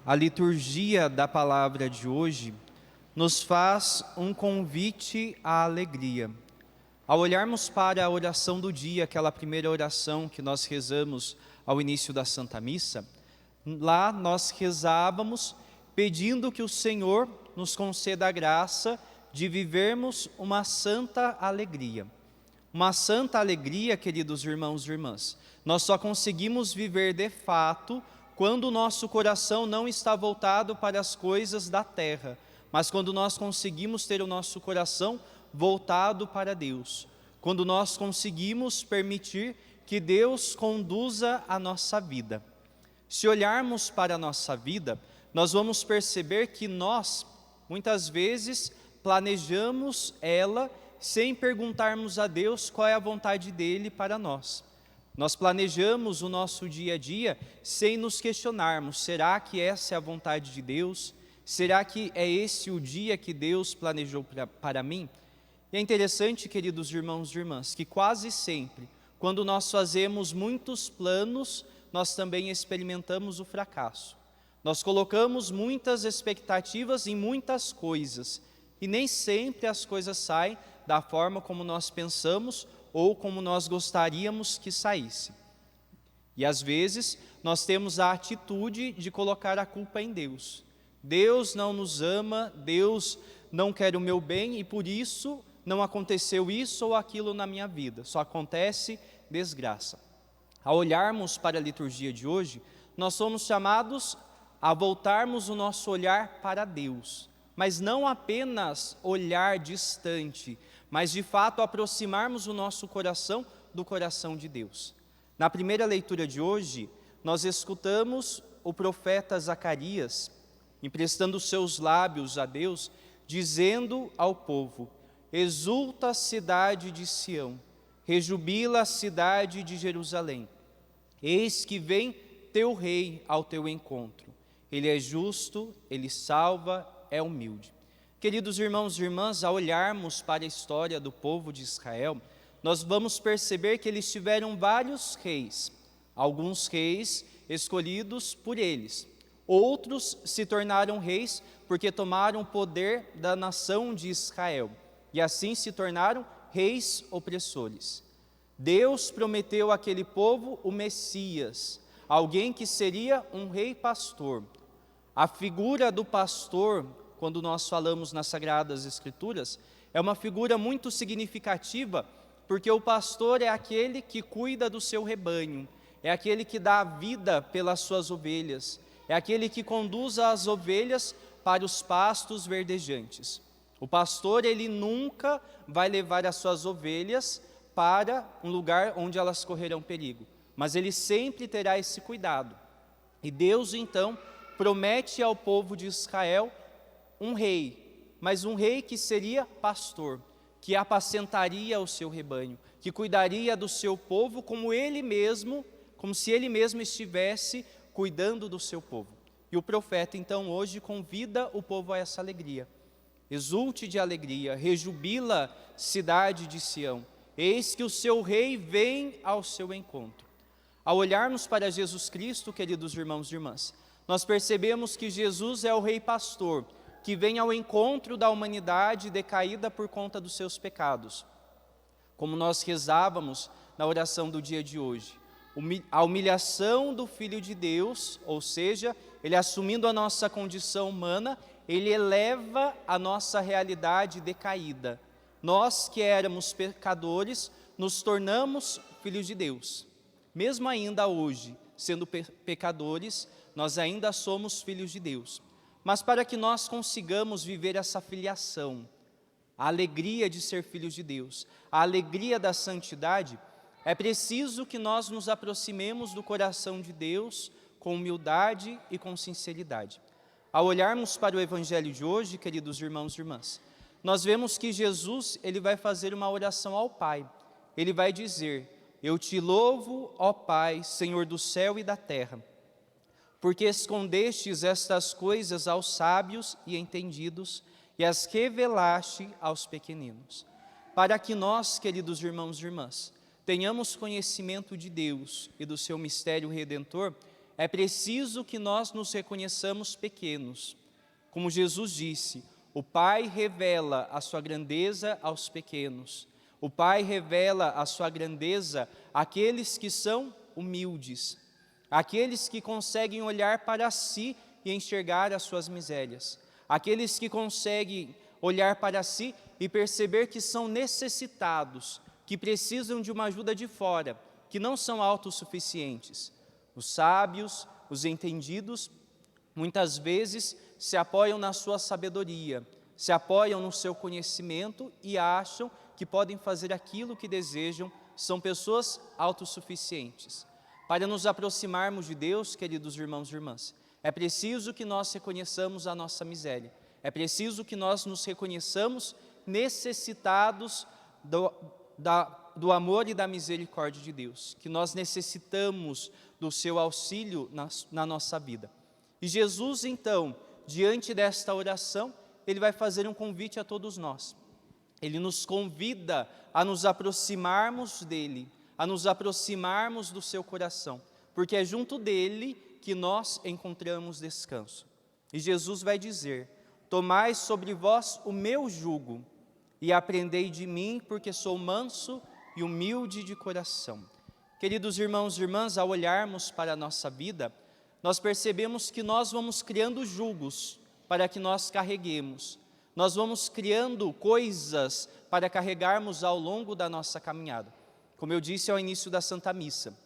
A liturgia da palavra de hoje nos faz um convite à alegria. Ao olharmos para a oração do dia, aquela primeira oração que nós rezamos ao início da Santa Missa, lá nós rezávamos pedindo que o Senhor nos conceda a graça de vivermos uma santa alegria. Uma santa alegria, queridos irmãos e irmãs, nós só conseguimos viver de fato quando o nosso coração não está voltado para as coisas da terra, mas quando nós conseguimos ter o nosso coração voltado para Deus, quando nós conseguimos permitir que Deus conduza a nossa vida. Se olharmos para a nossa vida, nós vamos perceber que nós, muitas vezes, planejamos ela sem perguntarmos a Deus qual é a vontade dEle para nós. Nós planejamos o nosso dia a dia sem nos questionarmos, será que essa é a vontade de Deus? Será que é esse o dia que Deus planejou para mim? E é interessante, queridos irmãos e irmãs, que quase sempre, quando nós fazemos muitos planos, nós também experimentamos o fracasso. Nós colocamos muitas expectativas em muitas coisas, e nem sempre as coisas saem da forma como nós pensamos ou como nós gostaríamos que saísse. E às vezes nós temos a atitude de colocar a culpa em Deus. Deus não nos ama, Deus não quer o meu bem e por isso não aconteceu isso ou aquilo na minha vida. Só acontece desgraça. Ao olharmos para a liturgia de hoje, nós somos chamados a voltarmos o nosso olhar para Deus. Mas não apenas olhar distante, mas de fato aproximarmos o nosso coração do coração de Deus. Na primeira leitura de hoje, nós escutamos o profeta Zacarias, emprestando os seus lábios a Deus, dizendo ao povo: exulta a cidade de Sião, rejubila a cidade de Jerusalém. Eis que vem teu rei ao teu encontro. Ele é justo, ele salva, é humilde. Queridos irmãos e irmãs, ao olharmos para a história do povo de Israel, nós vamos perceber que eles tiveram vários reis, alguns reis escolhidos por eles, outros se tornaram reis porque tomaram o poder da nação de Israel, e assim se tornaram reis opressores. Deus prometeu àquele povo o Messias, alguém que seria um rei pastor. A figura do pastor, quando nós falamos nas Sagradas Escrituras, é uma figura muito significativa, porque o pastor é aquele que cuida do seu rebanho, é aquele que dá a vida pelas suas ovelhas, é aquele que conduz as ovelhas para os pastos verdejantes. O pastor, ele nunca vai levar as suas ovelhas para um lugar onde elas correrão perigo, mas ele sempre terá esse cuidado. E Deus, então, promete ao povo de Israel um rei, mas um rei que seria pastor, que apacentaria o seu rebanho, que cuidaria do seu povo como ele mesmo, como se ele mesmo estivesse cuidando do seu povo. E o profeta então hoje convida o povo a essa alegria. Exulte de alegria, rejubila cidade de Sião, eis que o seu rei vem ao seu encontro. Ao olharmos para Jesus Cristo, queridos irmãos e irmãs, nós percebemos que Jesus é o rei pastor, que vem ao encontro da humanidade decaída por conta dos seus pecados. Como nós rezávamos na oração do dia de hoje, a humilhação do Filho de Deus, ou seja, ele assumindo a nossa condição humana, ele eleva a nossa realidade decaída. Nós que éramos pecadores, nos tornamos filhos de Deus. Mesmo ainda hoje, sendo pecadores, nós ainda somos filhos de Deus. Mas para que nós consigamos viver essa filiação, a alegria de ser filhos de Deus, a alegria da santidade, é preciso que nós nos aproximemos do coração de Deus com humildade e com sinceridade. Ao olharmos para o Evangelho de hoje, queridos irmãos e irmãs, nós vemos que Jesus, ele vai fazer uma oração ao Pai. Ele vai dizer: eu te louvo, ó Pai, Senhor do céu e da terra, porque escondestes estas coisas aos sábios e entendidos e as revelaste aos pequeninos. Para que nós, queridos irmãos e irmãs, tenhamos conhecimento de Deus e do seu mistério redentor, é preciso que nós nos reconheçamos pequenos. Como Jesus disse, o Pai revela a sua grandeza aos pequenos. O Pai revela a sua grandeza àqueles que são humildes, àqueles que conseguem olhar para si e enxergar as suas misérias, aqueles que conseguem olhar para si e perceber que são necessitados, que precisam de uma ajuda de fora, que não são autossuficientes. Os sábios, os entendidos, muitas vezes se apoiam na sua sabedoria, se apoiam no seu conhecimento e acham que podem fazer aquilo que desejam, são pessoas autossuficientes. Para nos aproximarmos de Deus, queridos irmãos e irmãs, é preciso que nós reconheçamos a nossa miséria, é preciso que nós nos reconheçamos necessitados do amor e da misericórdia de Deus, que nós necessitamos do seu auxílio na nossa vida. E Jesus, então, diante desta oração, Ele vai fazer um convite a todos nós. Ele nos convida a nos aproximarmos dEle, a nos aproximarmos do seu coração, porque é junto dEle que nós encontramos descanso. E Jesus vai dizer: tomai sobre vós o meu jugo e aprendei de mim, porque sou manso e humilde de coração. Queridos irmãos e irmãs, ao olharmos para a nossa vida, nós percebemos que nós vamos criando jugos para que nós carreguemos. Nós vamos criando coisas para carregarmos ao longo da nossa caminhada. Como eu disse ao início da Santa Missa,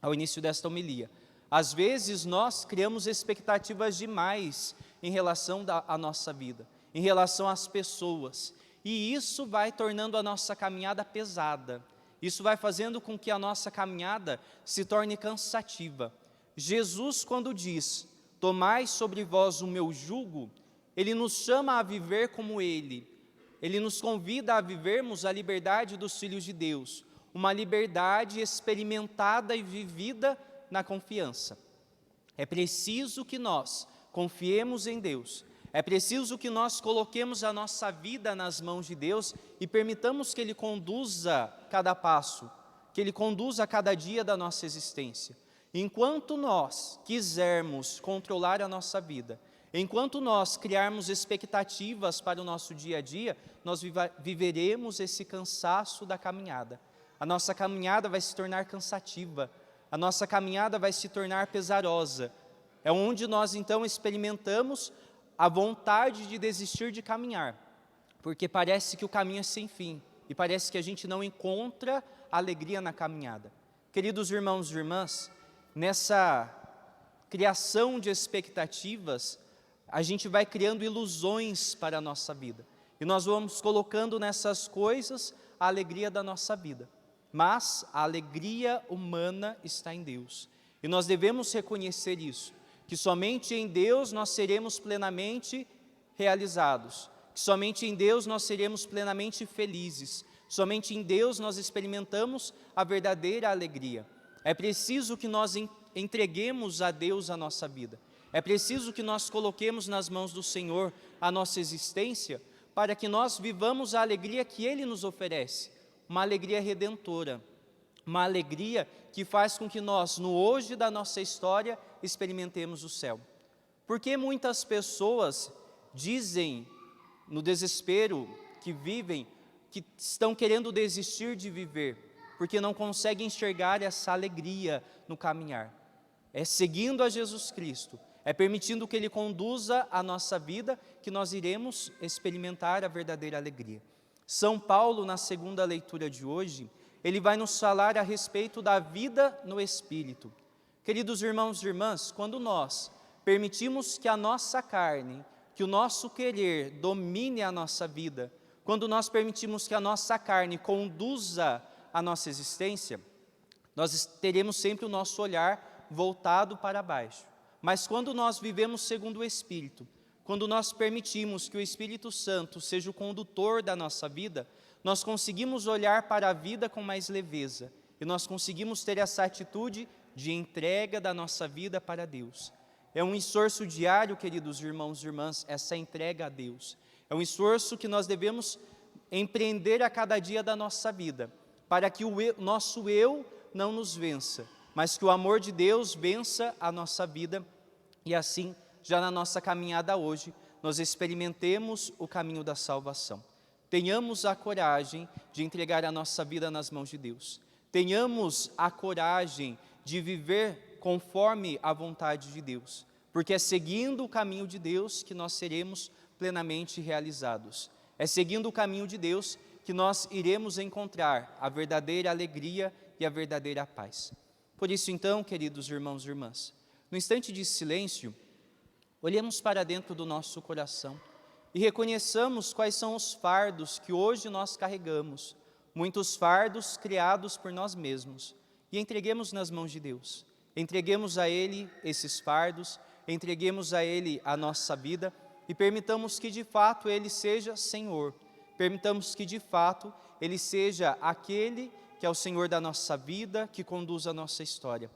ao início desta homilia, às vezes nós criamos expectativas demais em relação à nossa vida, em relação às pessoas, e isso vai tornando a nossa caminhada pesada, isso vai fazendo com que a nossa caminhada se torne cansativa. Jesus, quando diz, tomai sobre vós o meu jugo, Ele nos chama a viver como Ele nos convida a vivermos a liberdade dos filhos de Deus, uma liberdade experimentada e vivida na confiança. É preciso que nós confiemos em Deus, é preciso que nós coloquemos a nossa vida nas mãos de Deus e permitamos que Ele conduza cada passo, que Ele conduza cada dia da nossa existência. Enquanto nós quisermos controlar a nossa vida, enquanto nós criarmos expectativas para o nosso dia a dia, nós viveremos esse cansaço da caminhada. A nossa caminhada vai se tornar cansativa, a nossa caminhada vai se tornar pesarosa. É onde nós então experimentamos a vontade de desistir de caminhar, porque parece que o caminho é sem fim, e parece que a gente não encontra alegria na caminhada. Queridos irmãos e irmãs, nessa criação de expectativas, a gente vai criando ilusões para a nossa vida. E nós vamos colocando nessas coisas a alegria da nossa vida. Mas a alegria humana está em Deus. E nós devemos reconhecer isso, que somente em Deus nós seremos plenamente realizados, que somente em Deus nós seremos plenamente felizes, somente em Deus nós experimentamos a verdadeira alegria. É preciso que nós entreguemos a Deus a nossa vida. É preciso que nós coloquemos nas mãos do Senhor a nossa existência, para que nós vivamos a alegria que Ele nos oferece, uma alegria redentora, uma alegria que faz com que nós, no hoje da nossa história, experimentemos o céu. Porque muitas pessoas dizem, no desespero que vivem, que estão querendo desistir de viver, porque não conseguem enxergar essa alegria no caminhar. É seguindo a Jesus Cristo, é permitindo que Ele conduza a nossa vida, que nós iremos experimentar a verdadeira alegria. São Paulo, na segunda leitura de hoje, ele vai nos falar a respeito da vida no Espírito. Queridos irmãos e irmãs, quando nós permitimos que a nossa carne, que o nosso querer domine a nossa vida, quando nós permitimos que a nossa carne conduza a nossa existência, nós teremos sempre o nosso olhar voltado para baixo. Mas quando nós vivemos segundo o Espírito, quando nós permitimos que o Espírito Santo seja o condutor da nossa vida, nós conseguimos olhar para a vida com mais leveza e nós conseguimos ter essa atitude de entrega da nossa vida para Deus. É um esforço diário, queridos irmãos e irmãs, essa entrega a Deus. É um esforço que nós devemos empreender a cada dia da nossa vida, para que o nosso eu não nos vença, mas que o amor de Deus vença a nossa vida e assim, já na nossa caminhada hoje, nós experimentemos o caminho da salvação. Tenhamos a coragem de entregar a nossa vida nas mãos de Deus. Tenhamos a coragem de viver conforme a vontade de Deus, porque é seguindo o caminho de Deus que nós seremos plenamente realizados. É seguindo o caminho de Deus que nós iremos encontrar a verdadeira alegria e a verdadeira paz. Por isso, então, queridos irmãos e irmãs, no instante de silêncio, olhemos para dentro do nosso coração e reconheçamos quais são os fardos que hoje nós carregamos, muitos fardos criados por nós mesmos, e entreguemos nas mãos de Deus. Entreguemos a Ele esses fardos, entreguemos a Ele a nossa vida e permitamos que de fato Ele seja Senhor. Permitamos que de fato Ele seja aquele que é o Senhor da nossa vida, que conduz a nossa história.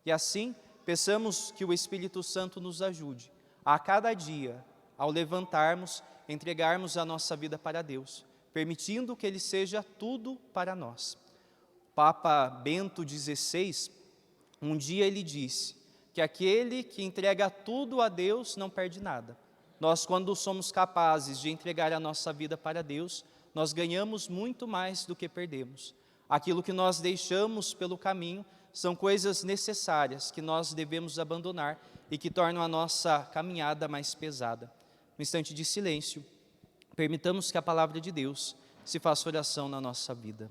E assim, peçamos que o Espírito Santo nos ajude a cada dia, ao levantarmos, entregarmos a nossa vida para Deus, permitindo que Ele seja tudo para nós. Papa Bento XVI, um dia ele disse que aquele que entrega tudo a Deus não perde nada. Nós, quando somos capazes de entregar a nossa vida para Deus, nós ganhamos muito mais do que perdemos. Aquilo que nós deixamos pelo caminho são coisas necessárias que nós devemos abandonar e que tornam a nossa caminhada mais pesada. No instante de silêncio, permitamos que a palavra de Deus se faça oração na nossa vida.